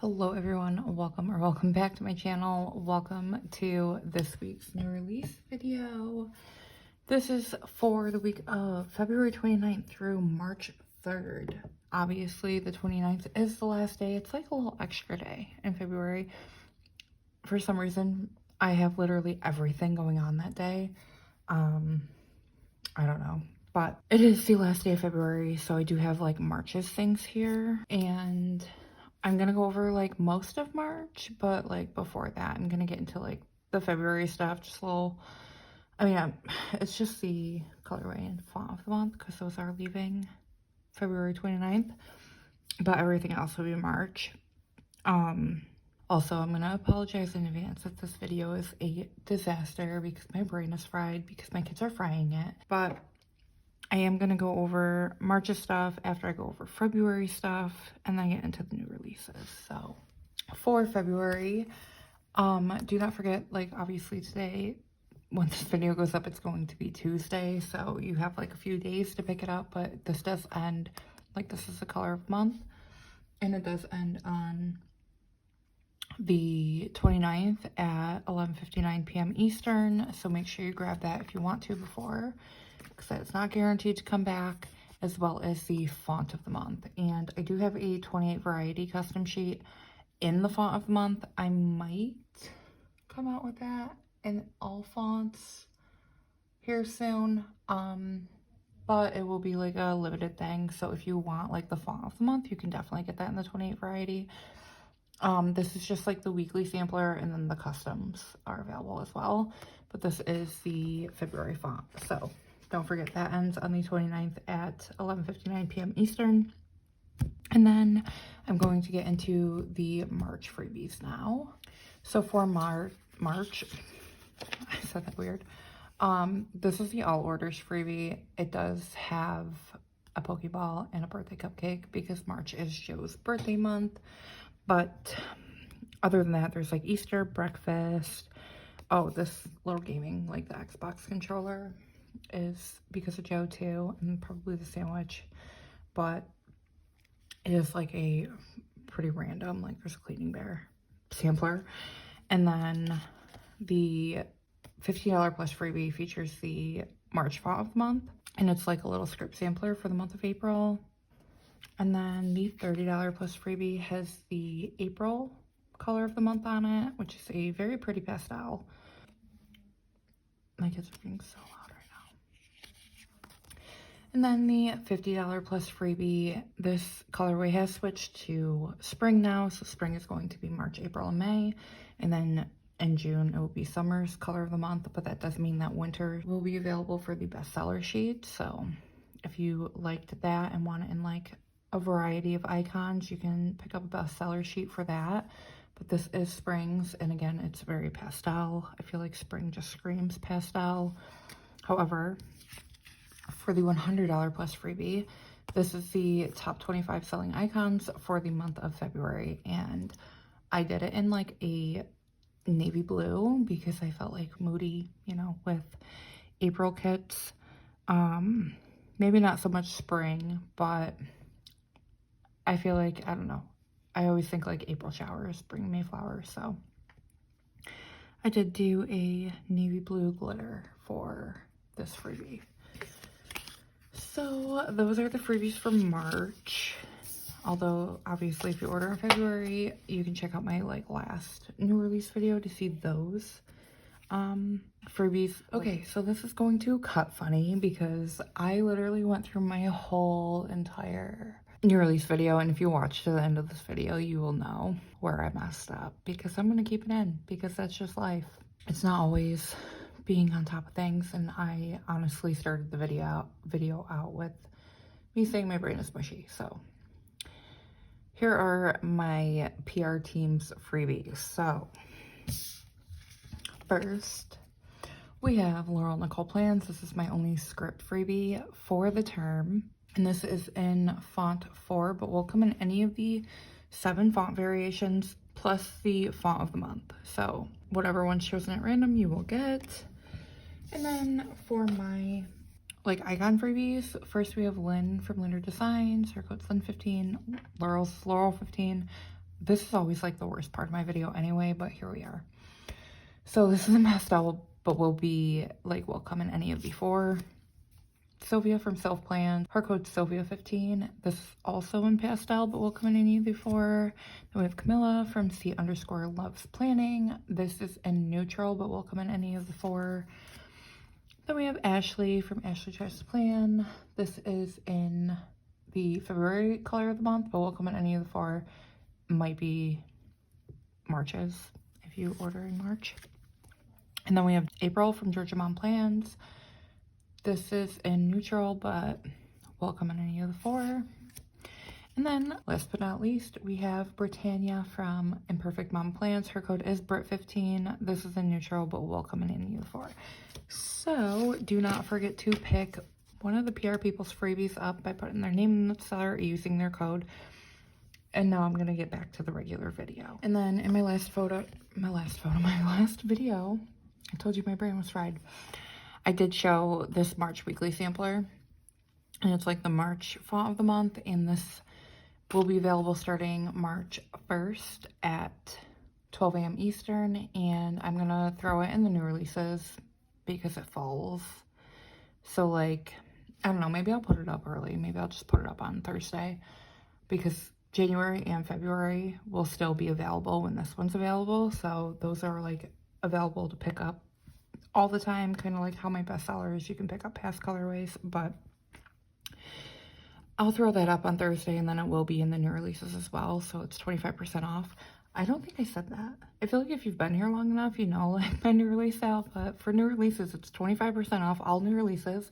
Hello everyone, welcome back to my channel. Welcome to this week's new release video. This is for the week of February 29th through March 3rd. Obviously the 29th is the last day. It's like a little extra day in February. For some reason, I have literally everything going on that day. I don't know, but it is the last day of February, so I do have like March's things here, and I'm gonna go over like most of March, but like before that, I'm gonna get into like the February stuff, just a little, it's just the colorway and font of the month because those are leaving February 29th, but everything else will be March. Also, I'm gonna apologize in advance if this video is a disaster because my brain is fried because my kids are frying it, but I am going to go over March's stuff after I go over February stuff and then get into the new releases. So for February, do not forget, like obviously today, when this video goes up, it's going to be Tuesday. So you have like a few days to pick it up, but this does end, like this is the color of month, and it does end on the 29th at 11:59 p.m. Eastern. So make sure you grab that if you want to before, because it's not guaranteed to come back, as well as the font of the month. And I do have a 28 variety custom sheet in the font of the month. I might come out with that in all fonts here soon, but it will be like a limited thing. So if you want like the font of the month, you can definitely get that in the 28 variety. This is just like the weekly sampler, and then the customs are available as well, but this is the February font. So don't forget that ends on the 29th at 11:59 p.m. Eastern. And then I'm going to get into the March freebies now. So for March, I said that weird. This is the all orders freebie. It does have a Pokeball and a birthday cupcake because March is Joe's birthday month. But other than that, there's like Easter breakfast. Oh, this little gaming, like the Xbox controller, is because of Joe too, and probably the sandwich, but it is like a pretty random, like there's a cleaning bear sampler. And then the $50 plus freebie features the March font of the month, and it's like a little script sampler for the month of April. And then the $30 plus freebie has the April color of the month on it, which is a very pretty pastel. My kids are being so loud right now. And then the $50 plus freebie, this colorway has switched to spring now. So spring is going to be March, April, and May. And then in June, it will be summer's color of the month, but that does mean that winter will be available for the bestseller sheet. So if you liked that and want it in like a variety of icons, you can pick up a bestseller sheet for that. But this is spring's, and again, it's very pastel. I feel like spring just screams pastel. However, for the $100 plus freebie, this is the top 25 selling icons for the month of February, and I did it in like a navy blue because I felt like moody, you know, with April kits. Maybe not so much spring, but I feel like, I don't know, I always think like April showers, spring Mayflower, so I did do a navy blue glitter for this freebie. So those are the freebies for March, although obviously if you order in February, you can check out my like last new release video to see those freebies. Okay, so this is going to cut funny because I literally went through my whole entire new release video, and if you watch to the end of this video, you will know where I messed up, because I'm gonna keep it in because that's just life. It's not always being on top of things, and I honestly started the video out with me saying my brain is mushy. So here are my PR team's freebies. So first, we have Laurel Nicole Plans. This is my only script freebie for the term, and this is in font 4, but will come in any of the 7 font variations plus the font of the month. So whatever one's chosen at random, you will get. And then for my like icon freebies, first we have Lynn from Linder Designs. Her code's Lynn15, Laurel's Laurel 15, This is always like the worst part of my video anyway, but here we are. So this is a pastel, but will be like welcome in any of the four. Sylvia from sylvplans, her code's Sylvia15. This is also in pastel, but will come in any of the four. Then we have Camilla from C_loves planning. This is in neutral, but will come in any of the four. Then we have Ashley from ashleytriestoplan. This is in the February color of the month, but will come in any of the four. Might be March's if you order in March. And then we have April from Georgia Mom Plans. This is in neutral, but will come in any of the four. And then, last but not least, we have Britannia from Imperfect Mom Plans. Her code is Brit15. This is in neutral, but will come in any of the four. So, do not forget to pick one of the PR People's freebies up by putting their name in the seller or using their code. And now I'm going to get back to the regular video. And then in my last video, I told you my brain was fried. I did show this March weekly sampler, and it's like the March font of the month, and this will be available starting March 1st at 12 a.m. Eastern, and I'm gonna throw it in the new releases because it falls. So like, I don't know, maybe I'll put it up early. Maybe I'll just put it up on Thursday because January and February will still be available when this one's available. So those are like available to pick up all the time, kind of like how my bestsellers, you can pick up past colorways, but I'll throw that up on Thursday, and then it will be in the new releases as well, so it's 25% off. I don't think I said that. I feel like if you've been here long enough, you know, like my new release sale, but for new releases, it's 25% off all new releases,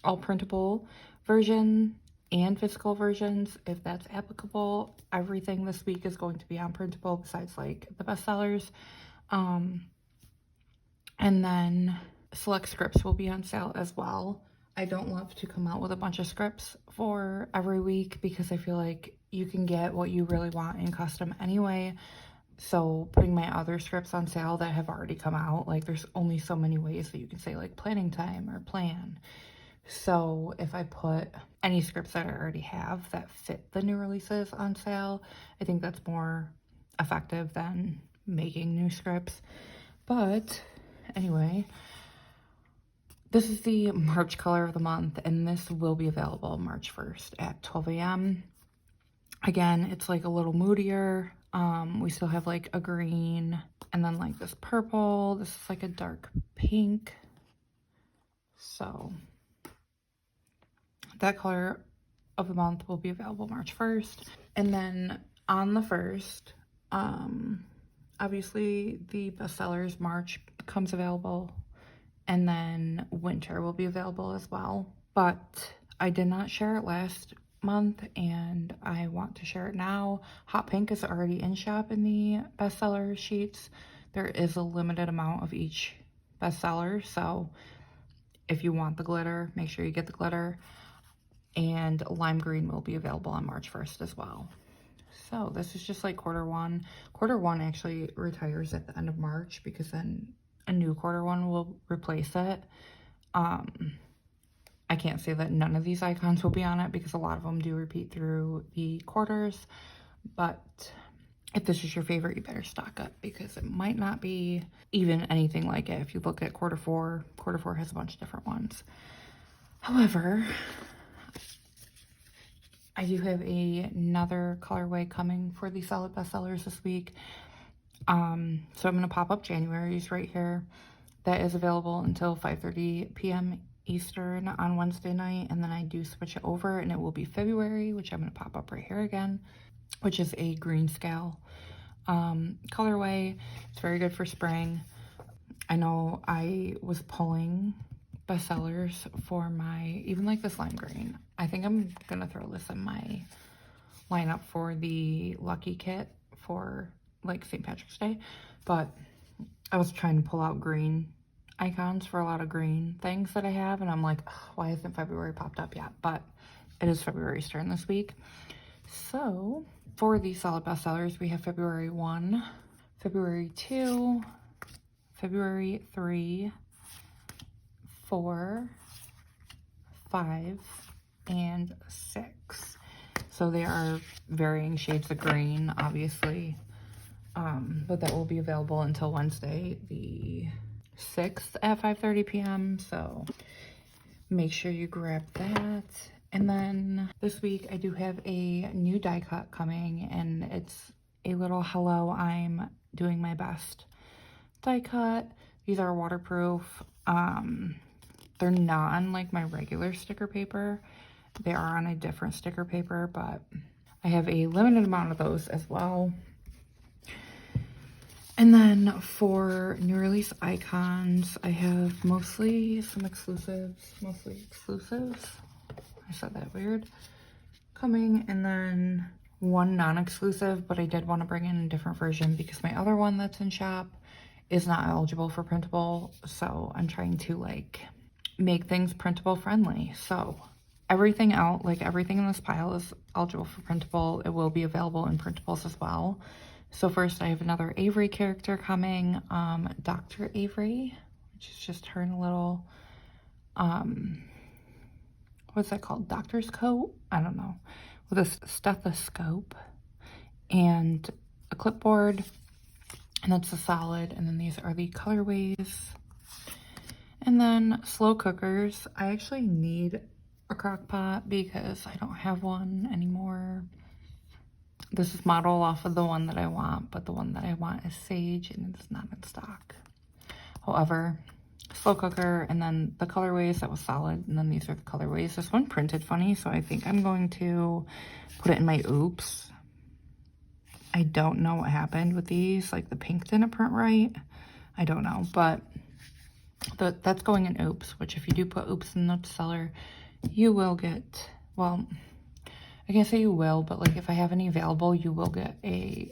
all printable version and physical versions, if that's applicable. Everything this week is going to be on printable besides like the bestsellers. And then select scripts will be on sale as well. I don't love to come out with a bunch of scripts for every week because I feel like you can get what you really want in custom anyway. So putting my other scripts on sale that have already come out, like there's only so many ways that you can say like planning time or plan. So if I put any scripts that I already have that fit the new releases on sale, I think that's more effective than making new scripts. But anyway, this is the March color of the month, and this will be available March 1st at 12 a.m. Again, it's like a little moodier. We still have like a green and then like this purple. This is like a dark pink. So that color of the month will be available March 1st. And then on the 1st, obviously the bestsellers March comes available, and then winter will be available as well. But I did not share it last month, and I want to share it now. Hot pink is already in shop in the bestseller sheets. There is a limited amount of each bestseller, so if you want the glitter, make sure you get the glitter. And lime green will be available on March 1st as well. So this is just like quarter one. Quarter one actually retires at the end of March because then a new quarter one will replace it. I can't say that none of these icons will be on it because a lot of them do repeat through the quarters. But if this is your favorite, you better stock up because it might not be even anything like it. If you look at quarter four has a bunch of different ones. However, I do have another colorway coming for the solid bestsellers this week. So I'm going to pop up January's right here. That is available until 5:30 p.m. Eastern on Wednesday night. And then I do switch it over and it will be February, which I'm going to pop up right here again, which is a green scale colorway. It's very good for spring. I know I was pulling bestsellers for my, even like this lime green. I think I'm gonna throw this in my lineup for the lucky kit for like St. Patrick's Day, but I was trying to pull out green icons for a lot of green things that I have, and I'm like, why hasn't February popped up yet? But it is February's turn this week. So for the solid bestsellers, we have February 1, February 2, February 3, 4, 5, and 6. So they are varying shades of green, obviously. But that will be available until Wednesday, the 6th at 5:30 p.m. So make sure you grab that. And then this week I do have a new die cut coming, and it's a little hello, I'm doing my best die cut. These are waterproof. They're not on like my regular sticker paper. They are on a different sticker paper, but I have a limited amount of those as well. And then for new release icons, I have mostly some exclusives, I said that weird, coming, and then one non-exclusive, but I did want to bring in a different version because my other one that's in shop is not eligible for printable. So I'm trying to like make things printable friendly. So everything out, like everything in this pile is eligible for printable. It will be available in printables as well. So first I have another Avery character coming, Dr. Avery, which is just her in a little, what's that called? Doctor's coat? I don't know. With a stethoscope and a clipboard, and that's a solid. And then these are the colorways. And then slow cookers. I actually need a crock pot because I don't have one anymore. This is modeled off of the one that I want, but the one that I want is Sage and it's not in stock. However, slow cooker, and then the colorways, that was solid, and then these are the colorways. This one printed funny, so I think I'm going to put it in my oops. I don't know what happened with these, like the pink didn't print right. I don't know, but that's going in oops, which if you do put oops in the note seller, you will get, well, I can't say you will, but like if I have any available, you will get a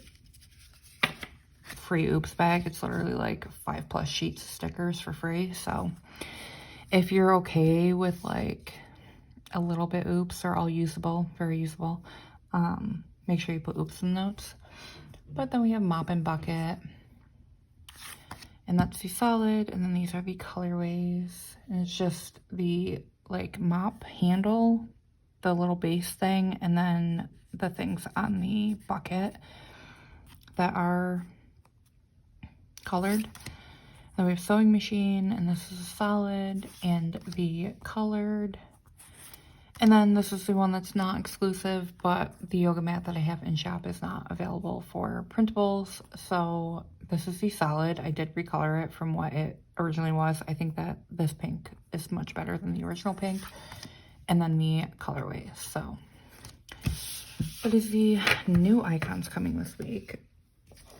free oops bag. It's literally like 5+ sheets of stickers for free. So if you're okay with like a little bit oops or all usable, very usable, make sure you put oops in the notes. But then we have mop and bucket, and that's the solid, and then these are the colorways, and it's just the like mop handle, the little base thing, and then the things on the bucket that are colored. Then we have sewing machine, and this is a solid, and the colored. And then this is the one that's not exclusive, but the yoga mat that I have in shop is not available for printables. So this is the solid. I did recolor it from what it originally was. I think that this pink is much better than the original pink. And then the colorways. So what is the new icons coming this week?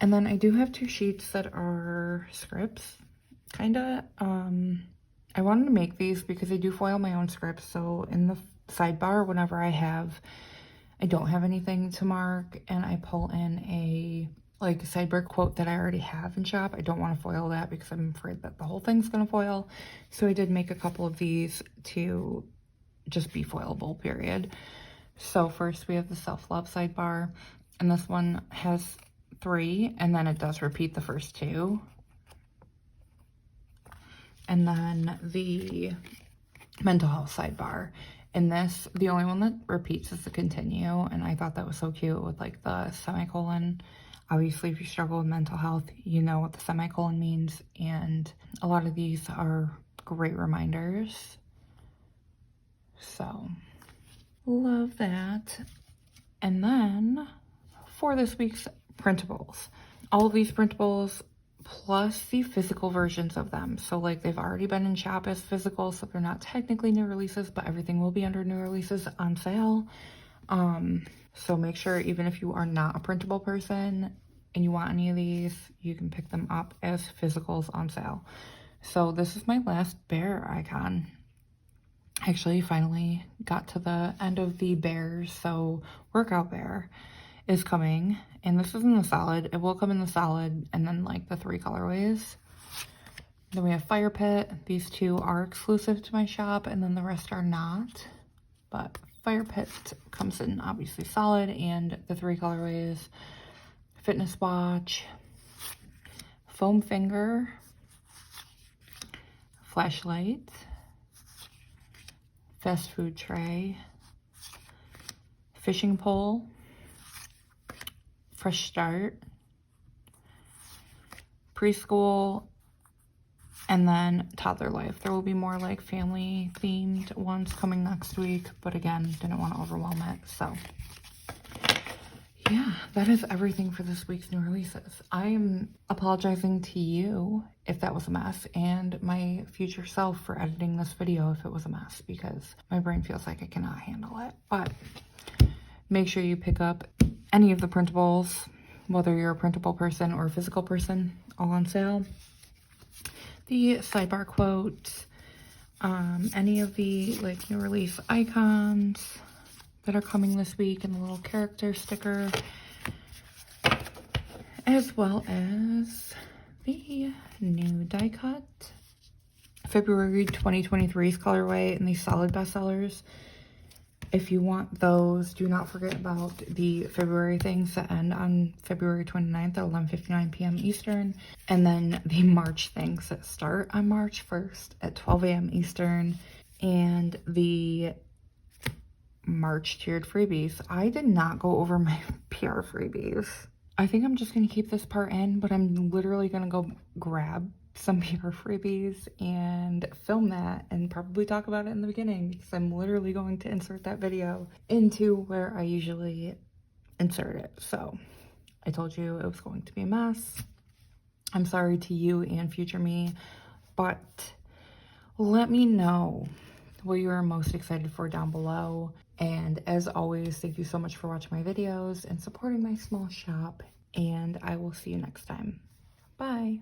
And then I do have 2 sheets that are scripts, kinda. I wanted to make these because I do foil my own scripts. So in the sidebar, whenever I don't have anything to mark and I pull in a like sidebar quote that I already have in shop, I don't want to foil that because I'm afraid that the whole thing's gonna foil. So I did make a couple of these to just be foilable, period. So first we have the self-love sidebar, and this one has 3, and then it does repeat the first 2. And then the mental health sidebar, in this, the only one that repeats is the continue, and I thought that was so cute with like the semicolon. Obviously, if you struggle with mental health, you know what the semicolon means, and a lot of these are great reminders. So, love that. And then, for this week's printables, all of these printables plus the physical versions of them. So like they've already been in shop as physical, so they're not technically new releases, but everything will be under new releases on sale. So make sure, even if you are not a printable person and you want any of these, you can pick them up as physicals on sale. So this is my last bear icon. Actually, finally got to the end of the bears. So workout bear is coming, and this is in the solid. It will come in the solid, and then like the 3 colorways. Then we have fire pit. These 2 are exclusive to my shop, and then the rest are not. But fire pit comes in obviously solid, and the 3 colorways: fitness watch, foam finger, flashlight, fast food tray, fishing pole, fresh start, preschool, and then toddler life. There will be more like family themed ones coming next week, but again, didn't want to overwhelm it. So yeah, that is everything for this week's new releases. I am apologizing to you if that was a mess, and my future self for editing this video if it was a mess, because my brain feels like I cannot handle it. But make sure you pick up any of the printables, whether you're a printable person or a physical person, all on sale. The sidebar quote, any of the like new release icons that are coming this week, and the little character sticker, as well as the new die cut February 2023's colorway and the solid bestsellers. If you want those, do not forget about the February things that end on February 29th at 11:59 p.m. Eastern, and then the March things that start on March 1st at 12 a.m. Eastern, and the March tiered freebies. I did not go over my PR freebies. I think I'm just going to keep this part in, but I'm literally going to go grab some PR freebies and film that and probably talk about it in the beginning, because I'm literally going to insert that video into where I usually insert it. So I told you it was going to be a mess. I'm sorry to you and future me, but let me know what you are most excited for down below. And as always, thank you so much for watching my videos and supporting my small shop, and I will see you next time. Bye.